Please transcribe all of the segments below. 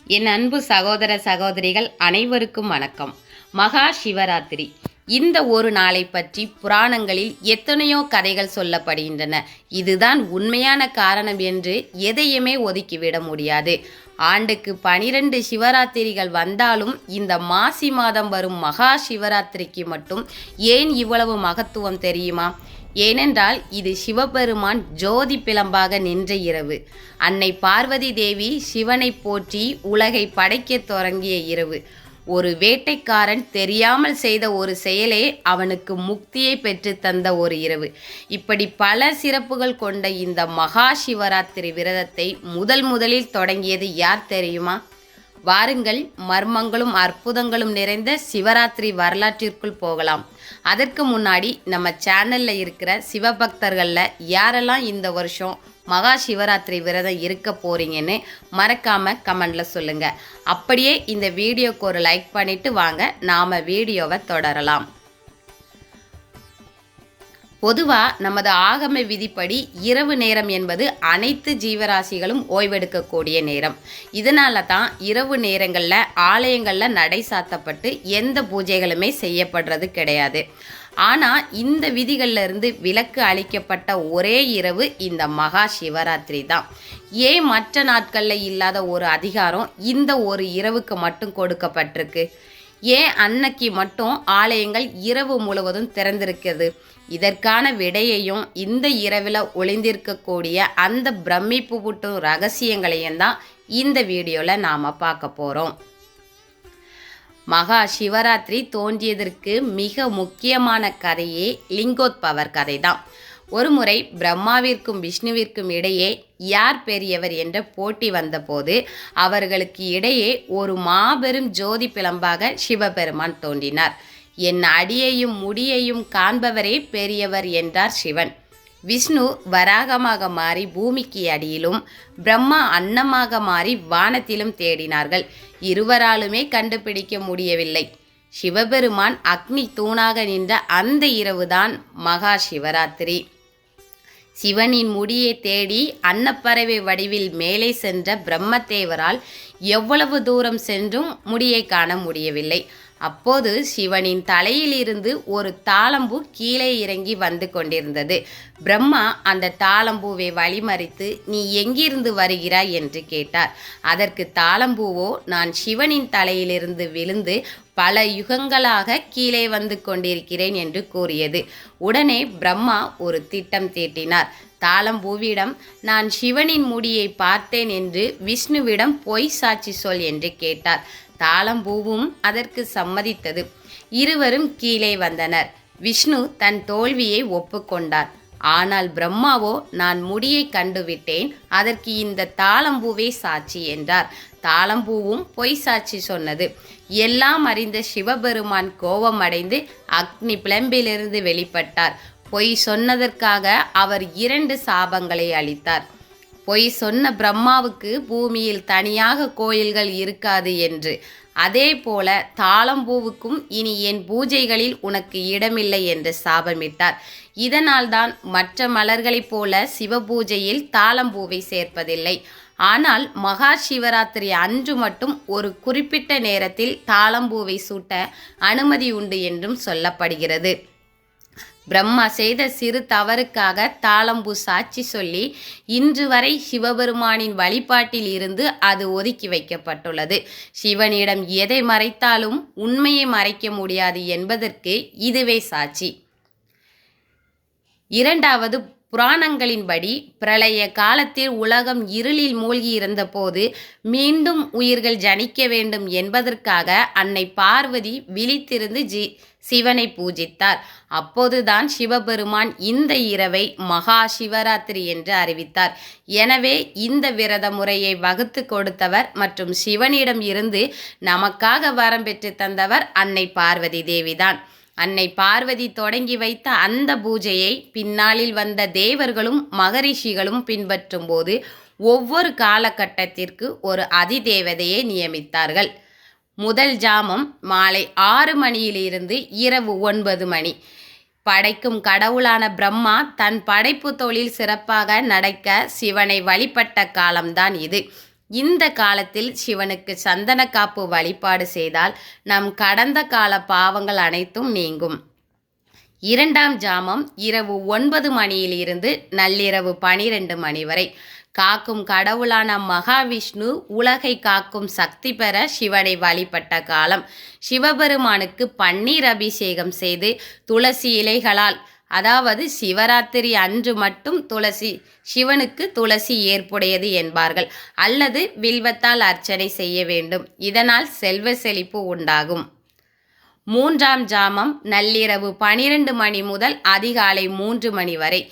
என் அன்பு சகோதர சகோதரிகள் அனைவருக்கும் வணக்கம். மகா சிவராத்திரி இந்த ஒரு நாளை பற்றி புராணங்களில் எத்தனையோ கதைகள் சொல்லப்படுகின்றன. இதுதான் உண்மையான காரணம் என்று எதையுமே ஒதுக்கிவிட முடியாது. ஆண்டுக்கு 12 சிவராத்திரிகள் வந்தாலும் இந்த மாசி மாதம் வரும் மகா சிவராத்திரிக்கு மட்டும் ஏன் இவ்வளவு மகத்துவம் தெரியுமா? ஏனென்றால் இது சிவபெருமான் ஜோதி பிளம்பாக நின்ற இரவு. அன்னை பார்வதி தேவி சிவனை போற்றி உலகை படைக்கத் தொடங்கிய இரவு. ஒரு வேட்டைக்காரன் தெரியாமல் செய்த ஒரு செயலே அவனுக்கு முக்தியை பெற்று தந்த ஒரு இரவு. இப்படி பல சிறப்புகள் கொண்ட இந்த மகா சிவராத்திரி விரதத்தை முதலில் தொடங்கியது யார் தெரியுமா? வாருங்கள், மர்மங்களும் அற்புதங்களும் நிறைந்த சிவராத்திரி வரலாற்றிற்குள் போகலாம். அதற்கு முன்னாடி நம்ம சேனலில் இருக்கிற சிவபக்தர்களில் யாரெல்லாம் இந்த வருஷம் மகா சிவராத்திரி விரதம் இருக்க போகிறீங்கன்னு மறக்காமல் கமெண்டில் சொல்லுங்கள். அப்படியே இந்த வீடியோக்கு ஒரு லைக் பண்ணிவிட்டு வாங்க நாம் வீடியோவை தொடரலாம். பொதுவாக நமது ஆகம விதிப்படி இரவு நேரம் என்பது அனைத்து ஜீவராசிகளும் ஓய்வெடுக்கக்கூடிய நேரம். இதனால தான் இரவு நேரங்களில் ஆலயங்களில் நடை சாத்தப்பட்டு எந்த பூஜைகளுமே செய்யப்படுறது கிடையாது. ஆனால் இந்த விதிகளிலிருந்து விலக்கு அளிக்கப்பட்ட ஒரே இரவு இந்த மகா சிவராத்திரி தான். ஏன் மற்ற நாட்களில் இல்லாத ஒரு அதிகாரம் இந்த ஒரு இரவுக்கு மட்டும் கொடுக்கப்பட்டிருக்கு? ஏன் அன்னைக்கு மட்டும் ஆலயங்கள் இரவு முழுவதும் திறந்திருக்கிறது? இதற்கான விடையையும் இந்த இரவில் ஒளிந்திருக்கக்கூடிய அந்த பிரமிப்பு ஊட்டும் ரகசியங்களையும் தான் இந்த வீடியோவில் நாம் பார்க்க போகிறோம். மகா சிவராத்திரி தோன்றியதற்கு மிக முக்கியமான கதையே லிங்கோத்பவர் கதை தான். ஒருமுறை பிரம்மாவிற்கும் விஷ்ணுவிற்கும் இடையே யார் பெரியவர் என்ற போட்டி வந்தபோது அவர்களுக்கு இடையே ஒரு மாபெரும் ஜோதி பிளம்பாக சிவபெருமான் தோன்றினார். என் அடியையும் முடியையும் காண்பவரே பெரியவர் என்றார் சிவன். விஷ்ணு வராகமாக மாறி பூமிக்கு அடியிலும், பிரம்மா அன்னமாக மாறி வானத்திலும் தேடினார்கள். இருவராலுமே கண்டுபிடிக்க முடியவில்லை. சிவபெருமான் அக்னி தூணாக நின்ற அந்த இரவுதான் மகா சிவராத்திரி. சிவனின் முடியை தேடி அன்னப்பறவை வடிவில் மேலே சென்ற பிரம்மதேவரால் எவ்வளவு தூரம் சென்றும் முடியை காண முடியவில்லை. அப்போது சிவனின் தலையிலிருந்து ஒரு தாளம்பூ கீழே இறங்கி வந்து கொண்டிருந்தது. பிரம்மா அந்த தாளம்பூவை வழிமறித்து, நீ எங்கிருந்து வருகிறாய் என்று கேட்டார். அதற்கு தாளம்பூவோ, நான் சிவனின் தலையிலிருந்து விழுந்து பல யுகங்களாக கீழே வந்து கொண்டிருக்கிறேன் என்று கூறியது. உடனே பிரம்மா ஒரு திட்டம் தீட்டினார். தாளம்பூவிடம், நான் சிவனின் முடியை பார்த்தேன் என்று விஷ்ணுவிடம் பொய் சாட்சி சொல் என்று கேட்டார். தாளம்பூவும் அதற்கு சம்மதித்தது. இருவரும் கீழே வந்தனர். விஷ்ணு தன் தோல்வியை ஒப்புக்கொண்டார். ஆனால் பிரம்மாவோ, நான் முடியை கண்டுவிட்டேன், அதற்கு இந்த தாளம்பூவே சாட்சி என்றார். தாளம்பூவும் பொய் சாட்சி சொன்னது. எல்லாம் அறிந்த சிவபெருமான் கோபமடைந்து அக்னி பிளம்பிலிருந்து வெளிப்பட்டார். பொய் சொன்னதற்காக அவர் 2 சாபங்களை அளித்தார். பொய் சொன்ன பிரம்மாவுக்கு பூமியில் தனியாக கோயில்கள் இருக்காது என்று, அதே போல தாளம்பூவுக்கும் இனி என் பூஜைகளில் உனக்கு இடமில்லை என்று சாபமிட்டார். இதனால்தான் மற்ற மலர்களைப் போல சிவபூஜையில் தாளம்பூவை சேர்ப்பதில்லை. ஆனால் மகா சிவராத்திரி அன்று மட்டும் ஒரு குறிப்பிட்ட நேரத்தில் தாளம்பூவை சூட்ட அனுமதி உண்டு என்றும் சொல்லப்படுகிறது. பிரம்மா செய்த சிறு தவறுக்காக தாளம்பூ சாட்சி சொல்லி இன்று வரை சிவபெருமானின் வழிபாட்டில் இருந்து அது ஒதுக்கி வைக்கப்பட்டுள்ளது. சிவனிடம் எதை மறைத்தாலும் உண்மையை மறைக்க முடியாது என்பதற்கு இதுவே சாட்சி. இரண்டாவது, புராணங்களின்படி பிரளய காலத்தில் உலகம் இருளில் மூழ்கி இருந்தபோது மீண்டும் உயிர்கள் ஜனிக்க வேண்டும் என்பதற்காக அன்னை பார்வதி விழித்திருந்து சிவனை பூஜித்தார். அப்போதுதான் சிவபெருமான் இந்த இரவை மகா சிவராத்திரி என்று அறிவித்தார். எனவே இந்த விரத முறையை வகுத்து கொடுத்தவர் மற்றும் சிவனிடம் இருந்து நமக்காக வரம் பெற்று தந்தவர் அன்னை பார்வதி தேவிதான். அன்னை பார்வதி தொடங்கி வைத்த அந்த பூஜையை பின்னாளில் வந்த தேவர்களும் மகரிஷிகளும் பின்பற்றும் போது ஒவ்வொரு காலகட்டத்திற்கு ஒரு அதிதேவதையை நியமித்தார்கள். முதல் ஜாமம் மாலை 6 மணியிலிருந்து இரவு 9 மணி. படைக்கும் கடவுளான பிரம்மா தன் படைப்பு தொழில் சிறப்பாக நடக்க சிவனை வழிபட்ட காலம்தான் இது. இந்த காலத்தில் சிவனுக்கு சந்தன காப்பு வழிபாடு செய்தால் நம் கடந்த கால பாவங்கள் அனைத்தும் நீங்கும். 2ஆம் ஜாமம் இரவு 9 மணியிலிருந்து நள்ளிரவு 12 மணி வரை. காக்கும் கடவுளான மகாவிஷ்ணு உலகை காக்கும் சக்தி பெற சிவனை வழிபட்ட காலம். சிவபெருமானுக்கு பன்னீர் அபிஷேகம் செய்து துளசி இலைகளால், அதாவது சிவராத்திரி அன்று மட்டும் சிவனுக்கு துளசி ஏற்புடையது என்பார்கள், அல்லது வில்வத்தால் அர்ச்சனை செய்ய வேண்டும். இதனால் செல்வ செழிப்பு உண்டாகும். 3ஆம் ஜாமம் நள்ளிரவு 12 மணி முதல் அதிகாலை 3 மணி வரை.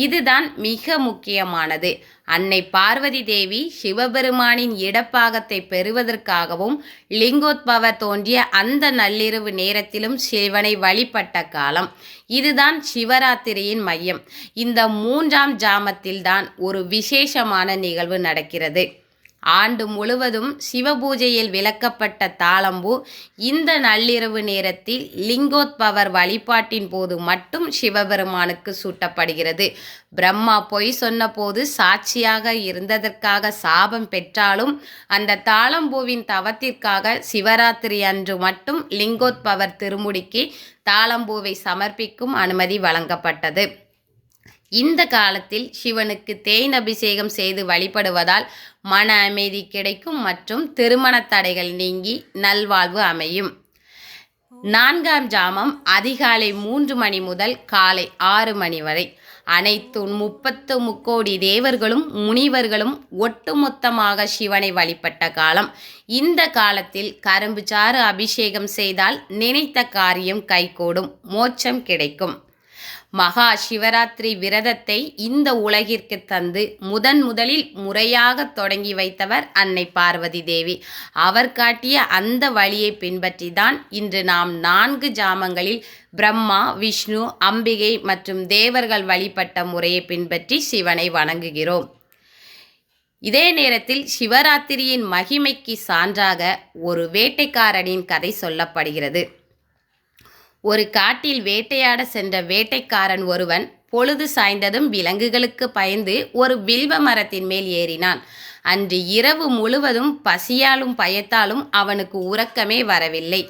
இதுதான் மிக முக்கியமானது. அன்னை பார்வதி தேவி சிவபெருமானின் இடப்பாகத்தை பெறுவதற்காகவும் லிங்கோத்பவர் தோன்றிய அந்த நள்ளிரவு நேரத்திலும் சிவனை வழிபட்ட காலம். இதுதான் சிவராத்திரியின் மையம். இந்த 3ஆம் ஜாமத்தில்தான் ஒரு விசேஷமான நிகழ்வு நடக்கிறது. ஆண்டு முழுவதும் சிவபூஜையில் விளக்கப்பட்ட தாளம்பூ இந்த நள்ளிரவு நேரத்தில் லிங்கோத்பவர் வழிபாட்டின் போது மட்டும் சிவபெருமானுக்கு சூட்டப்படுகிறது. பிரம்மா பொய் சொன்னபோது சாட்சியாக இருந்ததற்காக சாபம் பெற்றாலும் அந்த தாளம்பூவின் தவத்திற்காக சிவராத்திரி அன்று மட்டும் லிங்கோத்பவர் திருமுடிக்கு தாளம்பூவை சமர்ப்பிக்கும் அனுமதி வழங்கப்பட்டது. இந்த காலத்தில் சிவனுக்கு தேன் அபிஷேகம் செய்து வழிபடுவதால் மன அமைதி கிடைக்கும் மற்றும் திருமண தடைகள் நீங்கி நல்வாழ்வு அமையும். 4ஆம் ஜாமம் அதிகாலை 3 மணி முதல் காலை 6 மணி வரை. அனைத்து 30 முக்கோடி தேவர்களும் முனிவர்களும் ஒட்டுமொத்தமாக சிவனை வழிபட்ட காலம். இந்த காலத்தில் கரும்பு சாறு அபிஷேகம் செய்தால் நினைத்த காரியம் கைகூடும், மோட்சம் கிடைக்கும். மகா சிவராத்திரி விரதத்தை இந்த உலகிற்கு தந்து முதலில் முறையாக தொடங்கி வைத்தவர் அன்னை பார்வதி தேவி. அவர் காட்டிய அந்த வழியை பின்பற்றி தான் இன்று நாம் 4 ஜாமங்களில் பிரம்மா, விஷ்ணு, அம்பிகை மற்றும் தேவர்கள் வழிபட்ட முறையை பின்பற்றி சிவனை வணங்குகிறோம். இதே நேரத்தில் சிவராத்திரியின் மகிமைக்கு சான்றாக ஒரு வேட்டைக்காரனின் கதை சொல்லப்படுகிறது. ஒரு காட்டில் வேட்டையாட சென்ற வேட்டைக்காரன் ஒருவன் பொழுது சாய்ந்ததும் விலங்குகளுக்கு பயந்து ஒரு வில்வ மரத்தின் மேல் ஏறினான். அன்று இரவு முழுவதும் பசியாலும் பயத்தாலும் அவனுக்கு உறக்கமே வரவில்லை.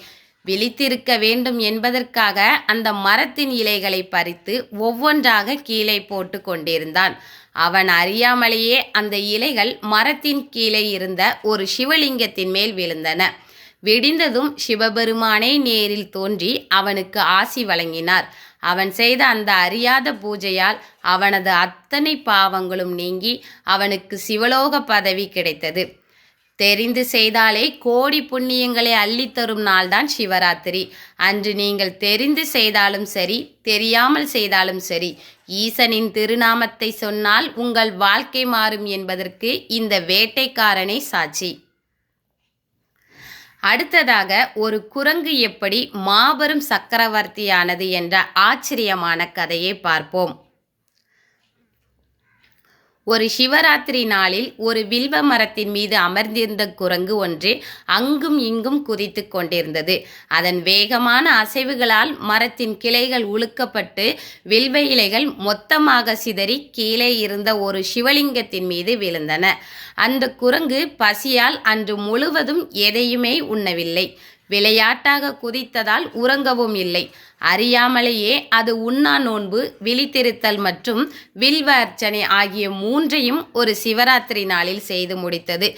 விழித்திருக்க வேண்டும் என்பதற்காக அந்த மரத்தின் இலைகளை பறித்து ஒவ்வொன்றாக கீழே போட்டு கொண்டிருந்தான். அவன் அறியாமலேயே அந்த இலைகள் மரத்தின் கீழே இருந்த ஒரு சிவலிங்கத்தின் மேல் விழுந்தன. விடிந்ததும் சிவபெருமானே நேரில் தோன்றி அவனுக்கு ஆசி வழங்கினார். அவன் செய்த அந்த அறியாத பூஜையால் அவனது அத்தனை பாவங்களும் நீங்கி அவனுக்கு சிவலோக பதவி கிடைத்தது. தெரிந்து செய்தாலே கோடி புண்ணியங்களை அள்ளித்தரும் நாள்தான் சிவராத்திரி. அன்று நீங்கள் தெரிந்து செய்தாலும் சரி, தெரியாமல் செய்தாலும் சரி, ஈசனின் திருநாமத்தை சொன்னால் உங்கள் வாழ்க்கை மாறும் என்பதற்கு இந்த வேட்டைக்காரனே சாட்சி. அடுத்ததாக ஒரு குரங்கு எப்படி மாபெரும் சக்கரவர்த்தியானது என்ற ஆச்சரியமான கதையை பார்ப்போம். ஒரு சிவராத்திரி நாளில் ஒரு வில்வ மரத்தின் மீது அமர்ந்திருந்த குரங்கு ஒன்று அங்கும் இங்கும் குதித்து கொண்டிருந்தது. அதன் வேகமான அசைவுகளால் மரத்தின் கிளைகள் உலுக்கப்பட்டு வில்வ இலைகள் மொத்தமாக சிதறி கீழே இருந்த ஒரு சிவலிங்கத்தின் மீது விழுந்தன. அந்த குரங்கு பசியால் அன்று முழுவதும் எதையுமே உண்ணவில்லை. விளையாட்டாக குதித்ததால் உறங்கவும் இல்லை. அறியாமலேயே அது உண்ணா நோன்பு, விழித்திருத்தல் மற்றும் வில்வ அர்ச்சனை ஆகிய 3ஐயும் ஒரு சிவராத்திரி நாளில் செய்து முடித்தது.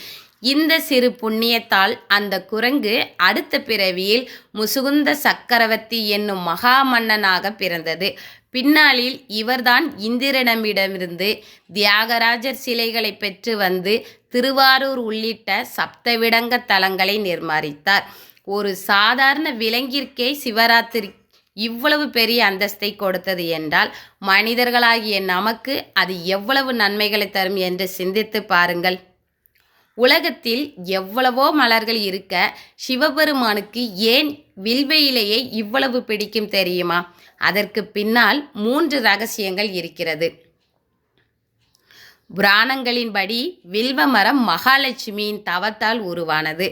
இந்த சிறு புண்ணியத்தால் அந்த குரங்கு அடுத்த பிறவியில் முசுகுந்த சக்கரவர்த்தி என்னும் மகா மன்னனாக பிறந்தது. பின்னாளில் இவர்தான் இந்திரனிடமிருந்து தியாகராஜர் சிலைகளை பெற்று வந்து திருவாரூர் உள்ளிட்ட சப்தவிடங்க தலங்களை நிர்மாணித்தார். ஒரு சாதாரண விலங்கிற்கே சிவராத்திரி இவ்வளவு பெரிய அந்தஸ்தை கொடுத்தது என்றால் மனிதர்களாகிய நமக்கு அது எவ்வளவு நன்மைகளை தரும் என்று சிந்தித்து பாருங்கள். உலகத்தில் எவ்வளவோ மலர்கள் இருக்க சிவபெருமானுக்கு ஏன் வில்வ இலையை இவ்வளவு பிடிக்கும் தெரியுமா? அதற்கு பின்னால் 3 ரகசியங்கள் இருக்கிறது. புராணங்களின்படி வில்வ மரம் மகாலட்சுமியின் தவத்தால் உருவானது.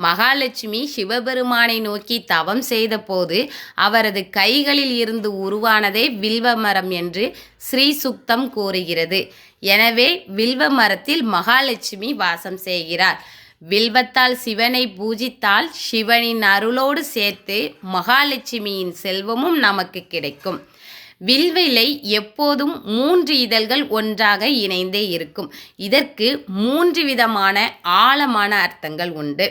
மகாலட்சுமி சிவபெருமானை நோக்கி தவம் செய்த போது அவரது கைகளில் இருந்து உருவானதே வில்வ மரம் என்று ஸ்ரீ சுக்தம் கூறுகிறது. எனவே வில்வ மரத்தில் மகாலட்சுமி வாசம் செய்கிறார். வில்வத்தால் சிவனை பூஜித்தால் சிவனின் அருளோடு சேர்த்து மகாலட்சுமியின் செல்வமும் நமக்கு கிடைக்கும். வில்வ இலை எப்போதும் 3 இதழ்கள் ஒன்றாக இணைந்தே இருக்கும். இதற்கு 3 விதமான ஆழமான அர்த்தங்கள் உண்டு.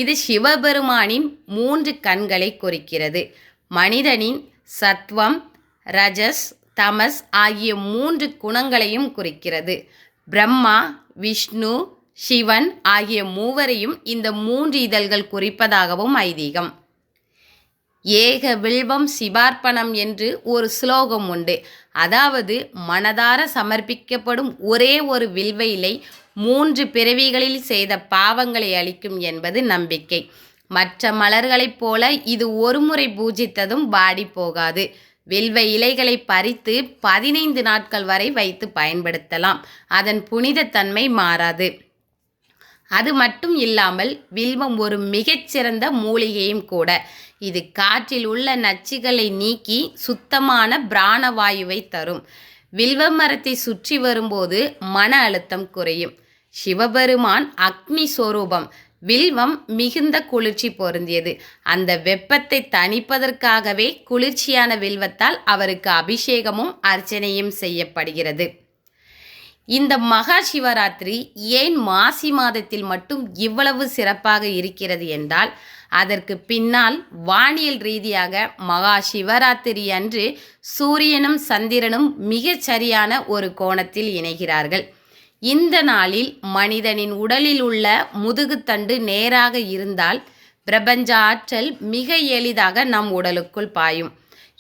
இது சிவபெருமானின் 3 கண்களை குறிக்கிறது. மனிதனின் சத்வம், ரஜஸ், தமஸ் ஆகிய 3 குணங்களையும் குறிக்கிறது. பிரம்மா, விஷ்ணு, சிவன் ஆகிய மூவரையும் இந்த 3 இதழ்கள் குறிப்பதாகவும் ஐதீகம். ஏக வில்வம் சிவார்ப்பணம் என்று ஒரு ஸ்லோகம் உண்டு. அதாவது மனதார சமர்ப்பிக்கப்படும் ஒரே ஒரு வில்வ இலை 3 பிறவிகளில் செய்த பாவங்களை அளிக்கும் என்பது நம்பிக்கை. மற்ற மலர்களைப் போல இது ஒரு முறை பூஜித்ததும் வாடி போகாது. வில்வ இலைகளை பறித்து 15 நாட்கள் வரை வைத்து பயன்படுத்தலாம். அதன் புனிதத்தன்மை மாறாது. அது மட்டும் இல்லாமல் வில்வம் ஒரு மிகச்சிறந்த மூலிகையும் கூட. இது காற்றில் உள்ள நச்சுகளை நீக்கி சுத்தமான பிராணவாயுவை தரும். வில்வ மரத்தை சுற்றி வரும்போது மன அழுத்தம் குறையும். சிவபெருமான் அக்னி சொரூபம். வில்வம் மிகுந்த குளிர்ச்சி பொருந்தியது. அந்த வெப்பத்தை தணிப்பதற்காகவே குளிர்ச்சியான வில்வத்தால் அவருக்கு அபிஷேகமும் அர்ச்சனையும் செய்யப்படுகிறது. இந்த மகா சிவராத்திரி ஏன் மாசி மாதத்தில் மட்டும் இவ்வளவு சிறப்பாக இருக்கிறது என்றால், அதற்கு பின்னால் வானியல் ரீதியாக மகா சிவராத்திரி அன்று சூரியனும் சந்திரனும் மிகச் சரியான ஒரு கோணத்தில் இணைகிறார்கள். இந்த நாளில் மனிதனின் உடலில் உள்ள முதுகுத்தண்டு நேராக இருந்தால் பிரபஞ்ச ஆற்றல் மிக எளிதாக நம் உடலுக்குள் பாயும்.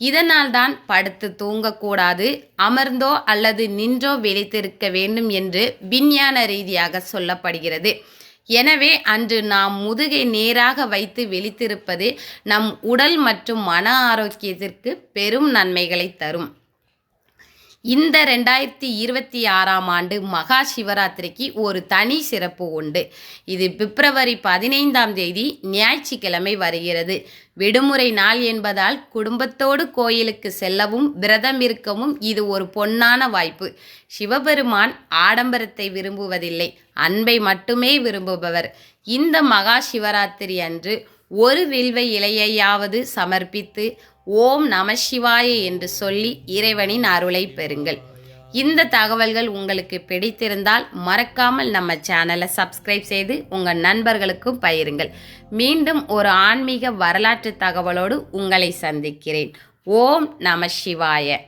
இதனால்தான் படுத்து தூங்கக்கூடாது, அமர்ந்தோ அல்லது நின்றோ விழித்திருக்க வேண்டும் என்று விஞ்ஞான ரீதியாக சொல்லப்படுகிறது. எனவே அன்று நாம் முதுகை நேராக வைத்து விழித்திருப்பது நம் உடல் மற்றும் மன ஆரோக்கியத்திற்கு பெரும் நன்மைகளை தரும். இந்த 2026ஆம் ஆண்டு மகா சிவராத்திரிக்கு ஒரு தனி சிறப்பு உண்டு. இது பிப்ரவரி 15ஆம் தேதி ஞாயிற்றுக்கிழமை வருகிறது. விடுமுறை நாள் என்பதால் குடும்பத்தோடு கோயிலுக்கு செல்லவும் விரதம் இருக்கவும் இது ஒரு பொன்னான வாய்ப்பு. சிவபெருமான் ஆடம்பரத்தை விரும்புவதில்லை, அன்பை மட்டுமே விரும்புபவர். இந்த மகா சிவராத்திரி அன்று ஒரு வில்வ இலையையாவது சமர்ப்பித்து ஓம் நம சிவாய என்று சொல்லி இறைவனின் அருளை பெறுங்கள். இந்த தகவல்கள் உங்களுக்கு பிடித்திருந்தால் மறக்காமல் நம்ம சேனலை சப்ஸ்கிரைப் செய்து உங்கள் நண்பர்களுக்கும் பகிருங்கள். மீண்டும் ஒரு ஆன்மீக வரலாற்று தகவலோடு உங்களை சந்திக்கிறேன். ஓம் நம சிவாய.